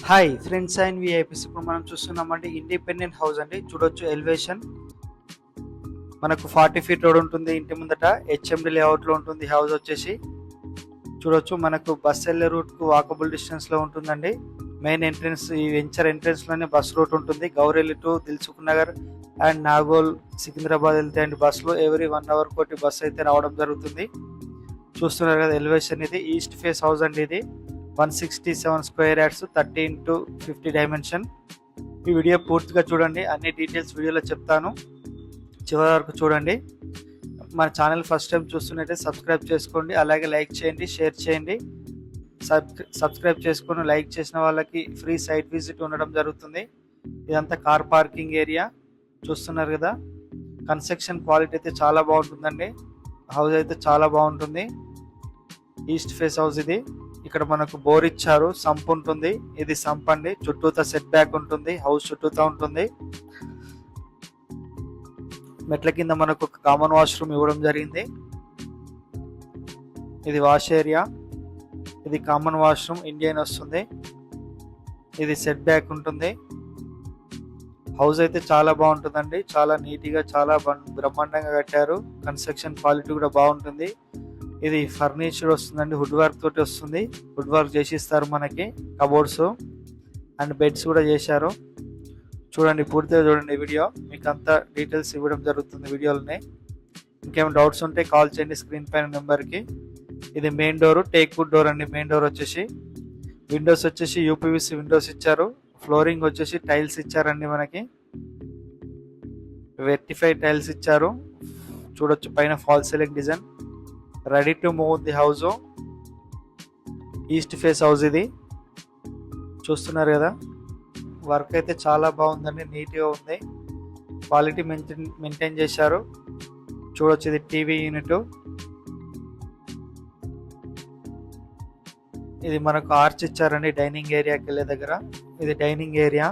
Hi friends and VIPs. ఇప్పుడు మనం చూస్తున్నామంటే independent house అండి. చూడొచ్చు ఎలివేషన్ మనకు 40 ఫీట్ రోడ్ ఉంటుంది ఇంటి ముందట. హెచ్ఎండి లేఅవుట్ లో ఉంటుంది హౌస్ వచ్చేసి. చూడొచ్చు మనకు బస్ వెళ్ళే రూట్ కు వాకబుల్ డిస్టెన్స్ లో ఉంటుందండి. మెయిన్ ఎంట్రన్స్ ఈ వెంచర్ ఎంట్రన్స్ లోనే బస్ రూట్ ఉంటుంది. గౌరెల్లి టు దిల్సుఖ్ నగర్ అండ్ నాగోల్ సికింద్రాబాద్ వెళ్తే అండి బస్సులో ఎవ్రీ 1 అవర్ కోటి బస్ అయితే రావడం జరుగుతుంది. చూస్తున్నారు కదా ఎలివేషన్. ఇది ఈస్ట్ ఫేస్ హౌస్ అండి. ఇది 167 స్క్వేర్ యార్డ్స్ 13x50 డైమెన్షన్. ఈ వీడియో పూర్తిగా చూడండి, అన్ని డీటెయిల్స్ వీడియోలో చెప్తాను, చివరి వరకు చూడండి. మన ఛానల్ ఫస్ట్ టైం చూస్తున్నట్టే సబ్స్క్రైబ్ చేసుకోండి, అలాగే లైక్ చేయండి, షేర్ చేయండి. సబ్స్క్రైబ్ చేసుకుని లైక్ చేసిన వాళ్ళకి ఫ్రీ సైట్ విజిట్ ఉండడం జరుగుతుంది. ఇదంతా కార్ పార్కింగ్ ఏరియా చూస్తున్నారు కదా. కన్స్ట్రక్షన్ క్వాలిటీ అయితే చాలా బాగుంటుందండి. హౌస్ అయితే చాలా బాగుంటుంది. ఈస్ట్ ఫేస్ హౌస్ ఇది. ఇక్కడ మనకు బోర్ ఇచ్చారు, సంప్ ఉంటుంది. ఇది సంప్ అండి. చుట్టూతా సెట్ బ్యాక్ ఉంటుంది, హౌస్ చుట్టూతా ఉంటుంది. మెట్ల కింద మనకు ఒక కామన్ వాష్రూమ్ ఇవ్వడం జరిగింది. ఇది వాష్ ఏరియా. ఇది కామన్ వాష్రూమ్ ఇండియన్ వస్తుంది. ఇది సెట్ బ్యాక్ ఉంటుంది. హౌస్ అయితే చాలా బాగుంటుందండి. చాలా నీట్గా చాలా బ్రహ్మాండంగా కట్టారు. కన్స్ట్రక్షన్ క్వాలిటీ కూడా బాగుంటుంది. ఇది ఫర్నిచర్ వస్తుందండి, వుడ్ వర్క్ తోటి వస్తుంది. వుడ్ వర్క్ చేసి ఇస్తారు మనకి. కబోర్డ్స్ అండ్ బెడ్స్ కూడా చేశారు. చూడండి, పూర్తిగా చూడండి వీడియో, మీకు అంతా డీటెయిల్స్ ఇవ్వడం జరుగుతుంది వీడియోలోనే. ఇంకేమైనా డౌట్స్ ఉంటే కాల్ చేయండి స్క్రీన్ పైన నెంబర్కి. ఇది main door, teak wood door అండి. మెయిన్ డోర్ వచ్చేసి విండోస్ వచ్చేసి యూపీవీసీ విండోస్ ఇచ్చారు. ఫ్లోరింగ్ వచ్చేసి టైల్స్ ఇచ్చారండి మనకి. వెర్టిఫై టైల్స్ ఇచ్చారు. చూడొచ్చు పైన fall ceiling design. Ready to move the house. East face house ఇది. చూస్తున్నారు కదా, వర్క్ అయితే చాలా బాగుందండి, నీట్గా ఉంది. క్వాలిటీ మెయింటైన్ చేశారు. చూడొచ్చు ఇది టీవీ యూనిట్. ఇది మనకు ఆర్చ్ ఇచ్చారండి డైనింగ్ ఏరియాకి వెళ్ళే దగ్గర. ఇది డైనింగ్ ఏరియా.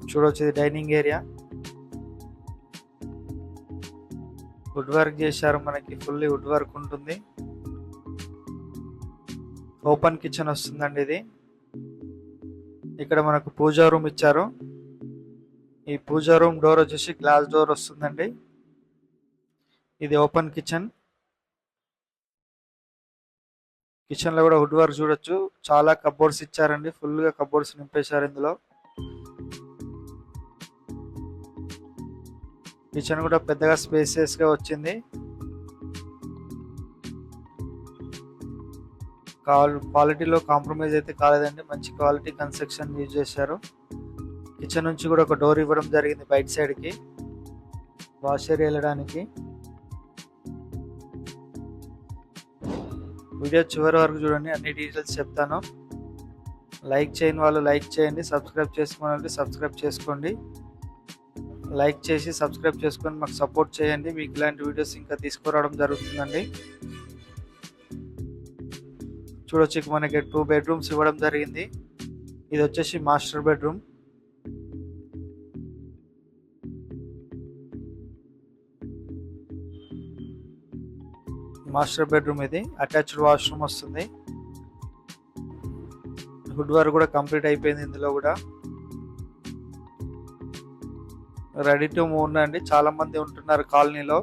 చూడొచ్చు ఇది డైనింగ్ ఏరియా. వుడ్ వర్క్ చేశారు మనకి, ఫుల్లీ వుడ్ వర్క్ ఉంటుంది. ఓపెన్ కిచెన్ వస్తుందండి ఇది. ఇక్కడ మనకు పూజా రూమ్ ఇచ్చారు. ఈ పూజా రూమ్ డోర్ వచ్చేసి గ్లాస్ డోర్ వస్తుందండి. ఇది ఓపెన్ కిచెన్. కిచెన్ లో కూడా వుడ్ వర్క్ చూడొచ్చు. చాలా కబోర్డ్స్ ఇచ్చారండి, ఫుల్ గా కబోర్డ్స్ నింపేశారు ఇందులో. కిచెన్ కూడా పెద్దగా స్పేసియస్ గా వచ్చింది. క్వాలిటీలో కాంప్రమైజ్ అయితే కాలేదండి, మంచి క్వాలిటీ కన్స్ట్రక్షన్ యూజ్ చేశారు. కిచెన్ నుంచి కూడా ఒక డోర్ ఇవ్వడం జరిగింది బయట సైడ్ కి, వాష్ ఏరియా వెళ్ళడానికి. వీడియో చివరి వరకు చూడండి, అన్ని డీటెయిల్స్ చెప్తాను. లైక్ చేయని వాళ్ళు లైక్ చేయండి, సబ్స్క్రైబ్ చేసుకున్న వాళ్ళు సబ్స్క్రైబ్ చేసుకోండి. లైక్ చేసి సబ్స్క్రైబ్ చేసుకొని మాకు సపోర్ట్ చేయండి. మీకు ఇలాంటి వీడియోస్ ఇంకా తీసుకురావడం జరుగుతుందండి. చూడొచ్చు మనకి 2 బెడ్రూమ్స్ ఇవ్వడం జరిగింది. ఇది వచ్చేసి మాస్టర్ బెడ్రూమ్. మాస్టర్ బెడ్రూమ్ ఇది. అటాచ్డ్ వాష్రూమ్ వస్తుంది. వుడ్ వర్క్ కూడా కంప్లీట్ అయిపోయింది ఇందులో కూడా. రెడీ టు మూవ్ ఉందండి. చాలా మంది ఉంటున్నారు కాలనీలో.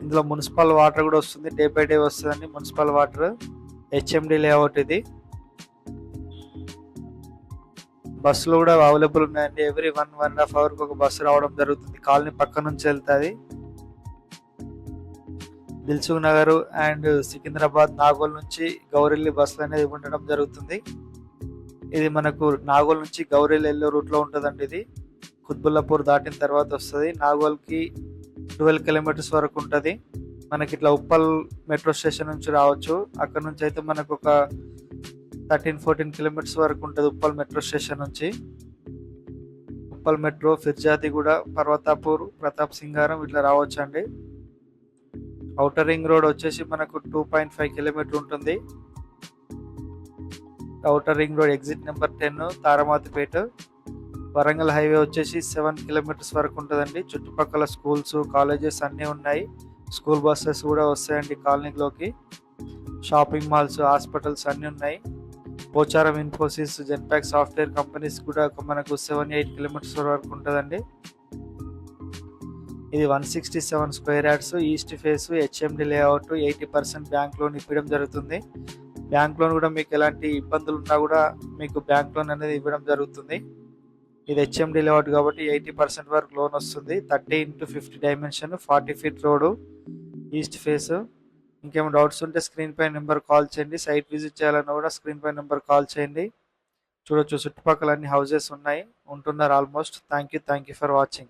ఇందులో మున్సిపల్ వాటర్ కూడా వస్తుంది, డే బై డే వస్తుందండి మున్సిపల్ వాటర్. హెచ్ఎండి లేఅవుట్ ఇది. బస్సులు కూడా అవైలబుల్ ఉన్నాయండి. ఎవ్రీ 1.5 అవర్కి ఒక బస్సు రావడం జరుగుతుంది. కాలనీ పక్క నుంచి వెళ్తుంది. దిల్సుఖ్ నగర్ అండ్ సికింద్రాబాద్, నాగోల్ నుంచి గౌరెల్లి బస్సులు అనేది ఉండడం జరుగుతుంది. ఇది మనకు నాగోల్ నుంచి గౌరెల్లి వెళ్ళే రూట్ లో ఉంటుందండి. ఇది కుత్బుల్లాపూర్ దాటిన తర్వాత వస్తుంది. నాగోల్కి 12 కిలోమీటర్స్ వరకు ఉంటుంది. మనకి ఇట్లా ఉప్పల్ మెట్రో స్టేషన్ నుంచి రావచ్చు. అక్కడ నుంచి అయితే మనకు ఒక 13-14 కిలోమీటర్స్ వరకు ఉంటుంది ఉప్పల్ మెట్రో స్టేషన్ నుంచి. ఉప్పల్ మెట్రో, ఫిర్జాదిగూడ, పర్వతాపూర్, ప్రతాప్ సింగారం ఇట్లా రావచ్చు అండి. ఔటర్ రింగ్ రోడ్ వచ్చేసి మనకు 2.5 కిలోమీటర్ ఉంటుంది. Outer ring road exit number 10 Taramatipet. Warangal highway వచ్చేసి 7 కిలోమీటర్స్ వరకు ఉంటుందండి. చుట్టుపక్కల స్కూల్స్, కాలేజెస్ అన్నీ ఉన్నాయి. స్కూల్ బస్సెస్ కూడా వస్తాయండి కాలనీలోకి. షాపింగ్ మాల్స్, హాస్పిటల్స్ అన్నీ ఉన్నాయి. Pocharam Infosys, Genpact software companies కూడా మనకు 7-8 కిలోమీటర్స్ వరకు ఉంటుందండి. ఇది 167 square yards, east face, HMD layout, 80% bank loan ఇవ్వడం జరుగుతుంది. బ్యాంక్ లోన్ కూడా మీకు ఎలాంటి ఇబ్బందులు ఉన్నా కూడా మీకు బ్యాంక్ లోన్ అనేది ఇవ్వడం జరుగుతుంది. ఇది హెచ్ఎండి లేఅవుట్ కాబట్టి 80% వరకు లోన్ వస్తుంది. 30x50 dimension, 40 feet road, east face. ఇంకేమైనా డౌట్స్ ఉంటే స్క్రీన్ పై నెంబర్ కాల్ చేయండి. సైట్ విజిట్ చేయాలన్నా కూడా స్క్రీన్ పై నెంబర్ కాల్ చేయండి. చూడొచ్చు చుట్టుపక్కల అన్ని హౌసెస్ ఉన్నాయి, ఉంటున్నారు almost. Thank you for watching.